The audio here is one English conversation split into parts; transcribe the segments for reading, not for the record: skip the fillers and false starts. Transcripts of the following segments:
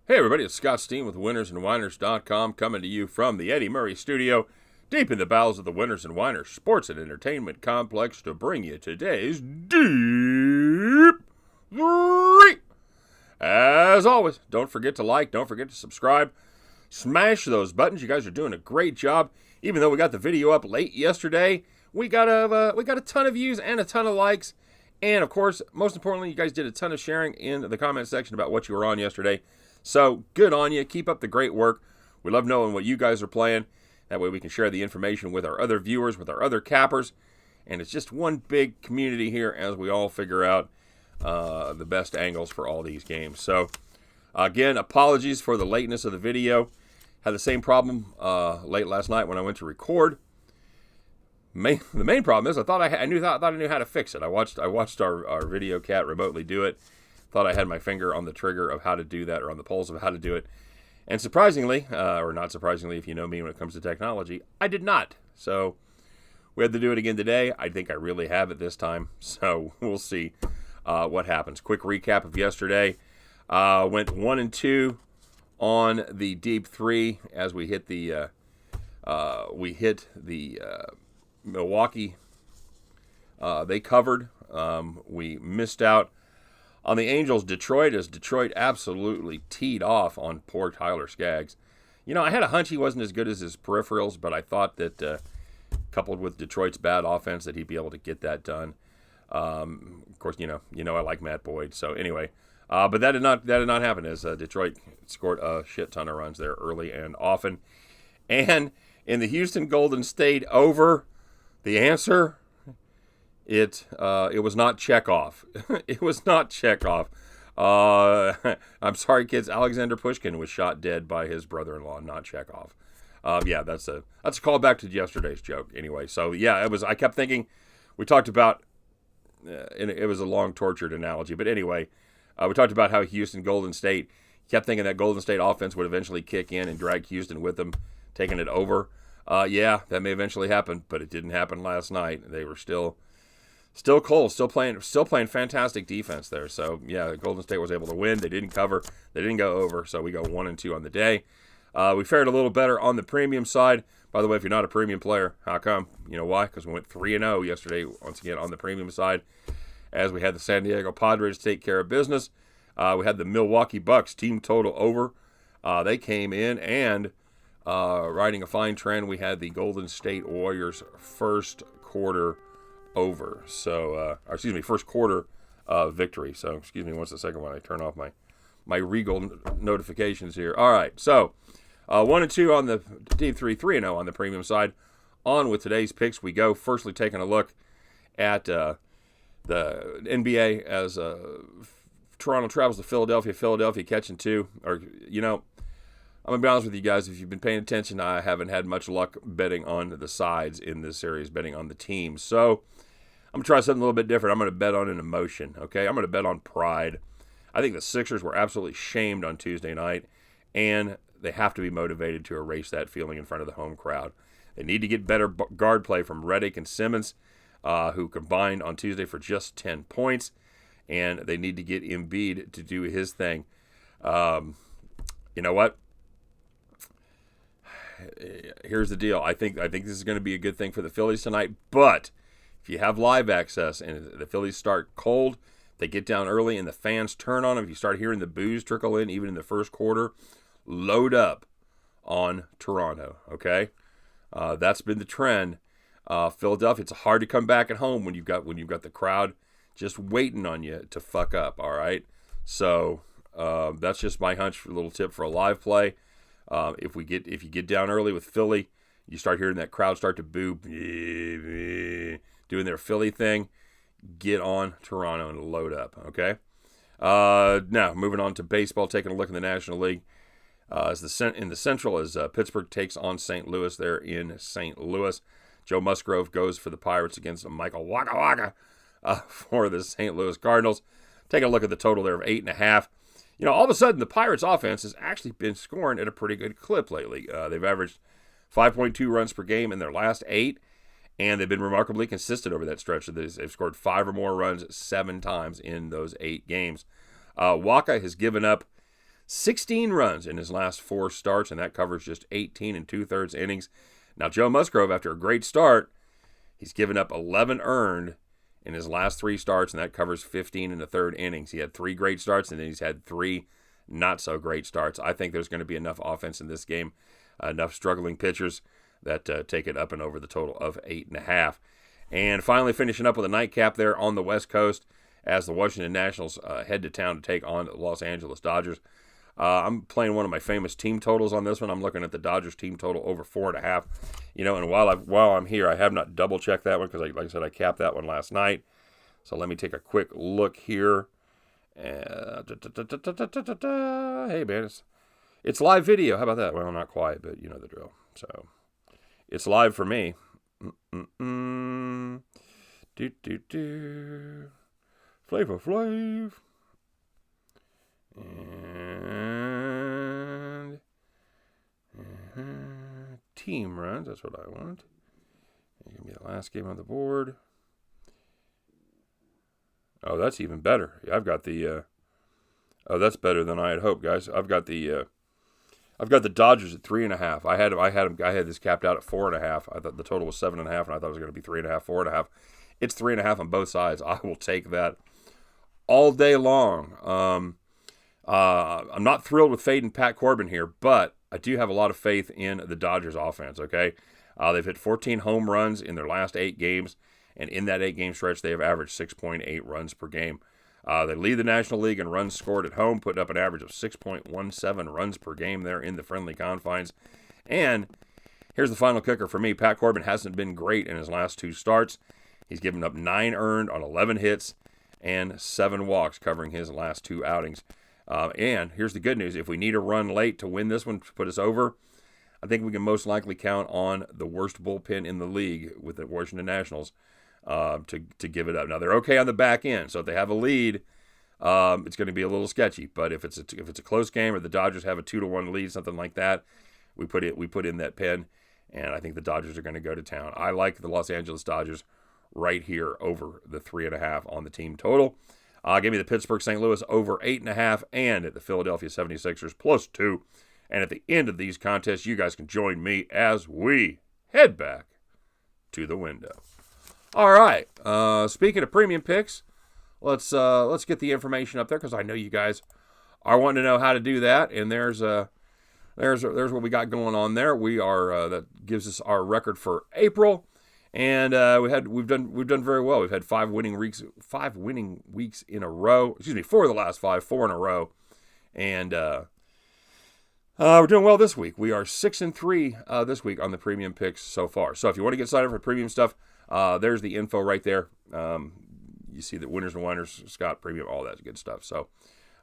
Hey everybody, it's Scott Steen with winnersandwhiners.com coming to you from the Eddie Murray studio deep in the bowels of the Winners and Whiners Sports and Entertainment Complex to bring you today's Deep-3. As always, don't forget to like, don't forget to subscribe, smash those buttons. You guys are doing a great job. Even though we got the video up late yesterday, we got a ton of views and a ton of likes. And of course, most importantly, you guys did a ton of sharing in the comment section about what you were on yesterday. So, good on you. Keep up the great work. We love knowing what you guys are playing. That way we can share the information with our other viewers, with our other cappers. And it's just one big community here as we all figure out the best angles for all these games. So, again, apologies for the lateness of the video. Had the same problem late last night when I went to record. The main problem is I thought I knew how to fix it. I watched our video cat remotely do it. Thought I had my finger on the trigger of how to do that, or on the pulse of how to do it. And surprisingly, or not surprisingly if you know me when it comes to technology, I did not. So we had to do it again today. I think I really have it this time. So we'll see what happens. Quick recap of yesterday. Went 1-2 on the Deep-3 as we hit the Milwaukee. They covered. We missed out on the Angels, Detroit, as Detroit absolutely teed off on poor Tyler Skaggs. You know, I had a hunch he wasn't as good as his peripherals, but I thought that coupled with Detroit's bad offense that he'd be able to get that done. Of course, you know I like Matt Boyd. So anyway, but that did not happen as Detroit scored a shit ton of runs there early and often. And in the Houston Golden State over, the answer, it was not Chekhov. It was not Chekhov. I'm sorry, kids. Alexander Pushkin was shot dead by his brother-in-law, not Chekhov. Yeah, that's a callback to yesterday's joke. Anyway, so yeah, it was. I kept thinking. We talked about. And it was a long tortured analogy, but anyway, we talked about how Houston Golden State kept thinking that Golden State offense would eventually kick in and drag Houston with them, taking it over. Yeah, that may eventually happen, but it didn't happen last night. They were still cold, still playing fantastic defense there. So yeah, Golden State was able to win. They didn't cover, they didn't go over. So we go 1-2 on the day. We fared a little better on the premium side. By the way, if you're not a premium player, how come? You know why? Because we went 3-0 yesterday, once again on the premium side, as we had the San Diego Padres take care of business. We had the Milwaukee Bucks team total over. They came in and riding a fine trend. We had the Golden State Warriors first quarter over. So, first quarter victory. So, excuse me, once a second when I turn off my Regal notifications here. All right, so 1-2 on the Deep-3, 3-0 on the premium side. On with today's picks we go. Firstly, taking a look at the NBA as Toronto travels to Philadelphia. Philadelphia catching two. Or, I'm going to be honest with you guys. If you've been paying attention, I haven't had much luck betting on the sides in this series, betting on the teams. So I'm going to try something a little bit different. I'm going to bet on an emotion, okay? I'm going to bet on pride. I think the Sixers were absolutely shamed on Tuesday night, and they have to be motivated to erase that feeling in front of the home crowd. They need to get better guard play from Redick and Simmons, who combined on Tuesday for just 10 points, and they need to get Embiid to do his thing. You know what? Here's the deal. I think this is going to be a good thing for the Phillies tonight, but if you have live access and the Phillies start cold, they get down early and the fans turn on them, if you start hearing the boos trickle in even in the first quarter, load up on Toronto, okay? That's been the trend. Philadelphia, it's hard to come back at home when you've got the crowd just waiting on you to fuck up, all right? So that's just my hunch, a little tip for a live play. If you get down early with Philly, you start hearing that crowd start to boo, doing their Philly thing, get on Toronto and load up, okay? Now, moving on to baseball, taking a look in the National League. In the Central, as Pittsburgh takes on St. Louis there in St. Louis. Joe Musgrove goes for the Pirates against Michael Waka Waka for the St. Louis Cardinals. Taking a look at the total there of 8.5. All of a sudden, the Pirates' offense has actually been scoring at a pretty good clip lately. They've averaged 5.2 runs per game in their last 8, and they've been remarkably consistent over that stretch. They've scored 5 or more runs 7 times in those 8 games. Waka has given up 16 runs in his last 4 starts, and that covers just 18 and 2/3 innings. Now, Joe Musgrove, after a great start, he's given up 11 earned in his last 3 starts, and that covers 15 and 1/3 innings. He had 3 great starts, and then he's had 3 not-so-great starts. I think there's going to be enough offense in this game, enough struggling pitchers that take it up and over the total of 8.5. And finally, finishing up with a nightcap there on the West Coast as the Washington Nationals head to town to take on the Los Angeles Dodgers. I'm playing one of my famous team totals on this one. I'm looking at the Dodgers team total over 4.5. And while I'm here, I have not double-checked that one because, like I said, I capped that one last night. So let me take a quick look here. Hey, man, it's live video. How about that? Well, not quite, but you know the drill. So it's live for me. Flavor Flav. And team runs. That's what I want. Give me the last game on the board. Oh, that's even better. I've got the. That's better than I had hoped, guys. I've got the Dodgers at 3.5. I had this capped out at 4.5. I thought the total was 7.5, and I thought it was going to be 3.5, 4.5. It's 3.5 on both sides. I will take that all day long. I'm not thrilled with fading Pat Corbin here, but I do have a lot of faith in the Dodgers offense. Okay, they've hit 14 home runs in their last 8 games. And in that 8-game stretch, they have averaged 6.8 runs per game. They lead the National League in runs scored at home, putting up an average of 6.17 runs per game there in the friendly confines. And here's the final kicker for me. Pat Corbin hasn't been great in his last 2 starts. He's given up 9 earned on 11 hits and 7 walks covering his last 2 outings. And here's the good news. If we need a run late to win this one, to put us over, I think we can most likely count on the worst bullpen in the league with the Washington Nationals to give it up. Now, they're okay on the back end, so if they have a lead, it's going to be a little sketchy. But if it's a close game or the Dodgers have a 2-1 lead, something like that, we put in that pen, and I think the Dodgers are going to go to town. I like the Los Angeles Dodgers right here over the 3.5 on the team total. Give me the Pittsburgh St. Louis over 8.5 and at the Philadelphia 76ers +2. And at the end of these contests, you guys can join me as we head back to the window. All right. Speaking of premium picks, let's get the information up there because I know you guys are wanting to know how to do that. And there's what we got going on there. We are that gives us our record for April, and we've done very well. We've had 5 winning weeks in a row. 4 of the last 5, 4 in a row, and we're doing well this week. We are 6-3 this week on the premium picks so far. So if you want to get signed up for premium stuff, there's the info right there. You see the winners and whiners, Scott Premium, all that good stuff. So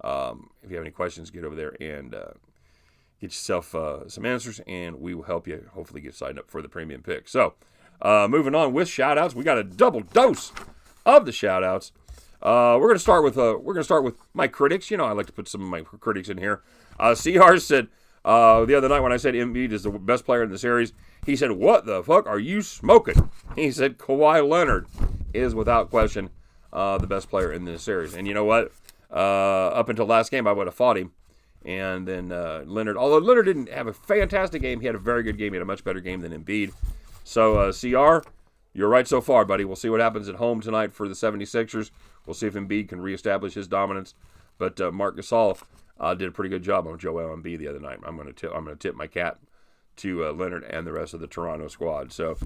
if you have any questions, get over there and get yourself some answers, and we will help you hopefully get signed up for the premium pick. So moving on with shout-outs, we got a double dose of the shout-outs. We're going to start with my critics. I like to put some of my critics in here. CR said the other night when I said Embiid is the best player in the series, he said, "What the fuck are you smoking?" He said Kawhi Leonard is without question the best player in this series. And you know what? Up until last game, I would have fought him. And then Leonard, although Leonard didn't have a fantastic game, he had a very good game. He had a much better game than Embiid. So, CR, you're right so far, buddy. We'll see what happens at home tonight for the 76ers. We'll see if Embiid can reestablish his dominance. But Marc Gasol did a pretty good job on Joel Embiid the other night. I'm going to tip my cap to Leonard and the rest of the Toronto squad. So,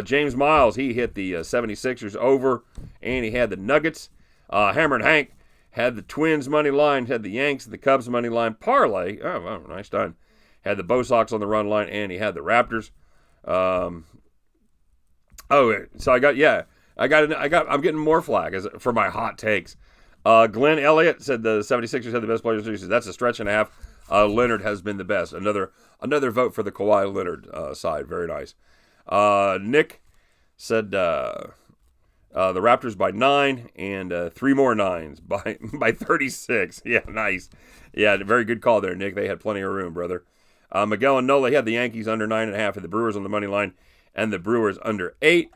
James Miles, he hit the 76ers over, and he had the Nuggets. Hammer and Hank had the Twins money line, had the Yanks and the Cubs money line parlay. Oh, nice done. Had the Bo Sox on the run line, and he had the Raptors. I'm getting more flack for my hot takes. Glenn Elliott said the 76ers had the best players. He said that's a stretch and a half. Leonard has been the best. Another vote for the Kawhi Leonard side. Very nice. Nick said the Raptors by 9 and 3 more 9s by 36. Yeah, nice. Yeah, very good call there, Nick. They had plenty of room, brother. Miguel and Nola had the Yankees under 9.5 and the Brewers on the money line, and the Brewers under 8.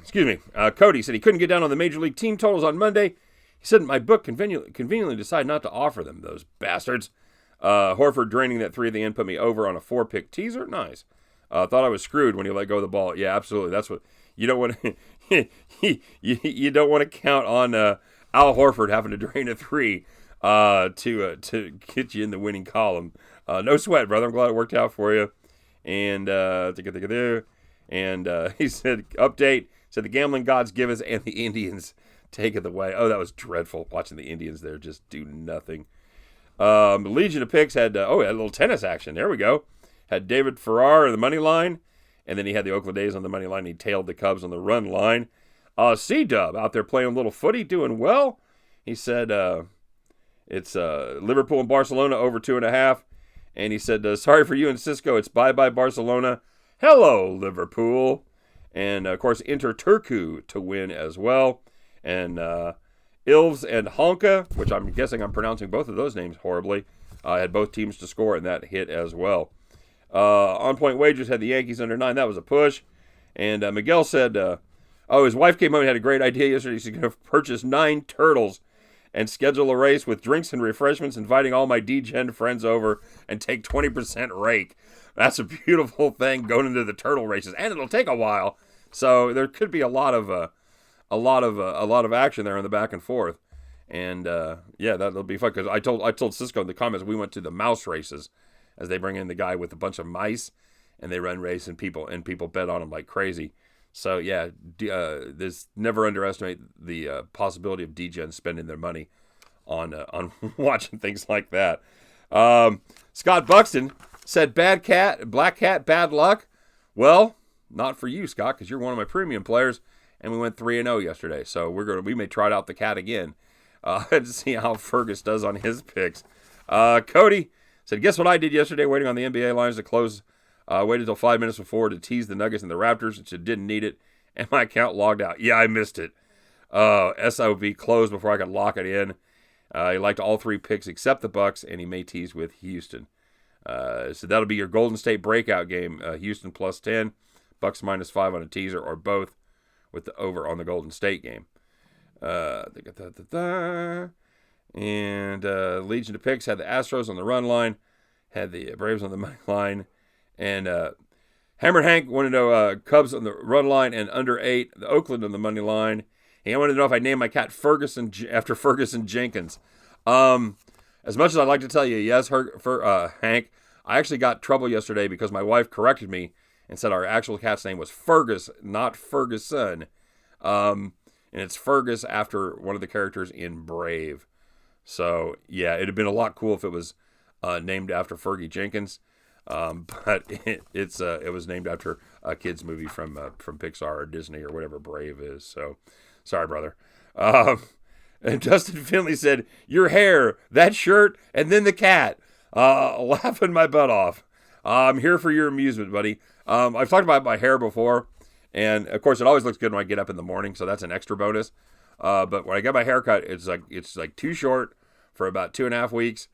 Excuse me. Cody said he couldn't get down on the Major League team totals on Monday. He said, my book conveniently decided not to offer them, those bastards. Horford draining that 3 at the end put me over on a 4-pick teaser. Nice. Thought I was screwed when he let go of the ball. Yeah, absolutely. That's what you don't want to. you don't want to count on Al Horford having to drain a 3 to get you in the winning column. No sweat, brother. I'm glad it worked out for you. And he said, update. Said the gambling gods give us and the Indians take it away. Oh, that was dreadful watching the Indians there just do nothing. Legion of Picks had a little tennis action. There we go. Had David Farrar on the money line, and then he had the Oakland A's on the money line. He tailed the Cubs on the run line. C-Dub out there playing a little footy, doing well. He said it's Liverpool and Barcelona over 2.5. And he said, sorry for you and Cisco. It's bye-bye Barcelona. Hello, Liverpool. And, of course, Inter Turku to win as well. And Ilves and Honka, which I'm guessing I'm pronouncing both of those names horribly, had both teams to score, and that hit as well. On-point wagers had the Yankees under 9. That was a push. And Miguel said, his wife came home and had a great idea yesterday. She's going to purchase 9 turtles and schedule a race with drinks and refreshments, inviting all my D-Gen friends over and take 20% rake. That's a beautiful thing going into the turtle races, and it'll take a while. So there could be a lot of action there in the back and forth. And that'll be fun, because I told Cisco in the comments we went to the mouse races, as they bring in the guy with a bunch of mice and they run race, and people bet on them like crazy. So yeah, there's never underestimate the possibility of D-Gen spending their money on watching things like that. Scott Buxton said, black cat, bad luck. Well, not for you, Scott, because you're one of my premium players, and we went 3-0 yesterday. So we may trot out the cat again to see how Fergus does on his picks. Cody said, guess what I did yesterday, waiting on the NBA lines to close. Waited until 5 minutes before to tease the Nuggets and the Raptors, which didn't need it, and my account logged out. Yeah, I missed it. SOB closed before I could lock it in. He liked all 3 picks except the Bucks, and he may tease with Houston. So that'll be your Golden State breakout game. Houston plus 10, Bucks minus 5 on a teaser, or both with the over on the Golden State game. And Legion of Picks had the Astros on the run line, had the Braves on the money line. And Hammered Hank wanted to know Cubs on the run line and under 8, the Oakland on the money line. He wanted to know if I named my cat Ferguson after Ferguson Jenkins. As much as I'd like to tell you, yes, Hank, I actually got trouble yesterday because my wife corrected me and said our actual cat's name was Fergus, not Ferguson. And it's Fergus after one of the characters in Brave. So, yeah, it'd have been a lot cool if it was named after Fergie Jenkins. But it was named after a kid's movie from Pixar or Disney or whatever Brave is. So, sorry, brother. And Justin Finley said, your hair, that shirt, and then the cat. Laughing my butt off. I'm here for your amusement, buddy. I've talked about my hair before, and of course it always looks good when I get up in the morning, so that's an extra bonus. But when I get my hair cut, it's like too short for about 2.5 weeks.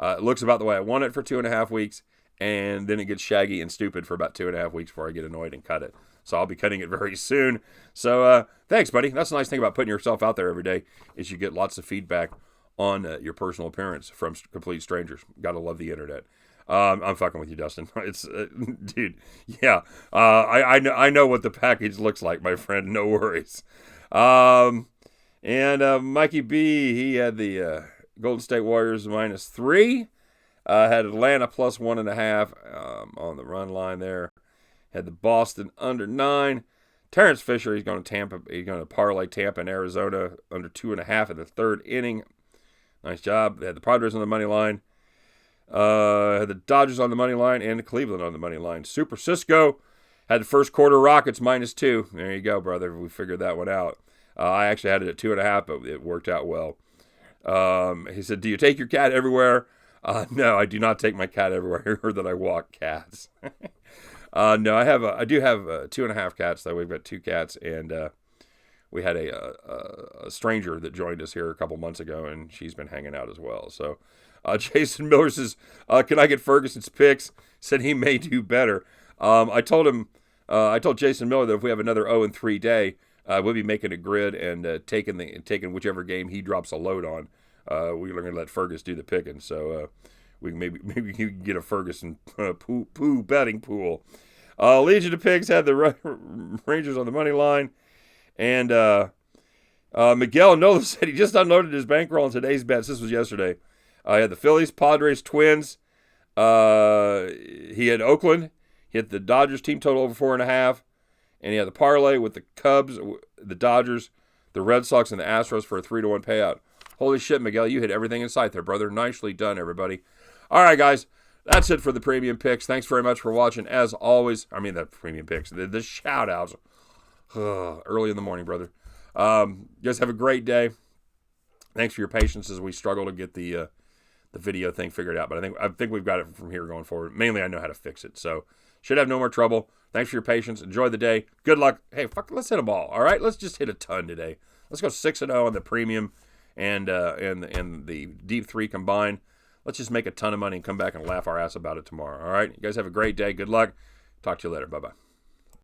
It looks about the way I want it for 2.5 weeks. And then it gets shaggy and stupid for about 2.5 weeks before I get annoyed and cut it. So I'll be cutting it very soon. So thanks, buddy. That's the nice thing about putting yourself out there every day, is you get lots of feedback on your personal appearance from complete strangers. Gotta love the internet. I'm fucking with you, Dustin. It's dude, yeah. I know what the package looks like, my friend. No worries. And Mikey B, he had the Golden State Warriors minus 3. Had Atlanta plus 1.5 on the run line there. Had the Boston under 9. Terrence Fisher, he's going to Tampa. He's going to parlay Tampa and Arizona under 2.5 in the 3rd inning. Nice job. They had the Padres on the money line. Had the Dodgers on the money line and Cleveland on the money line. Super Cisco had the first quarter Rockets minus 2. There you go, brother. We figured that one out. I actually had it at 2.5, but it worked out well. He said, do you take your cat everywhere? No, I do not take my cat everywhere. I heard that I walk cats. No, I do have 2.5 cats, though. We've got 2 cats, and we had a stranger that joined us here a couple months ago, and she's been hanging out as well. So Jason Miller says, can I get Ferguson's picks? Said he may do better. I told Jason Miller that if we have another 0-3 day, We'll be making a grid and taking whichever game he drops a load on. We're going to let Fergus do the picking, so we can maybe you can get a Ferguson poo betting pool. Legion of Pigs had the Rangers on the money line, and Miguel Nola said he just unloaded his bankroll on today's bets. This was yesterday. He had the Phillies, Padres, Twins. He had Oakland. He had the Dodgers team total over 4.5. And he had the parlay with the Cubs, the Dodgers, the Red Sox, and the Astros for a 3-1 payout. Holy shit, Miguel, you hit everything in sight there, brother. Nicely done, everybody. All right, guys. That's it for the premium picks. Thanks very much for watching. As always, I mean, the premium picks, the shout-outs. Early in the morning, brother. You guys have a great day. Thanks for your patience as we struggle to get the video thing figured out. But I think we've got it from here going forward. Mainly, I know how to fix it. So, should have no more trouble. Thanks for your patience. Enjoy the day. Good luck. Hey, let's hit a ball. All right, let's just hit a ton today. Let's go 6-0 on the premium and the Deep-3 combined. Let's just make a ton of money and come back and laugh our ass about it tomorrow. All right, you guys have a great day. Good luck. Talk to you later. Bye-bye.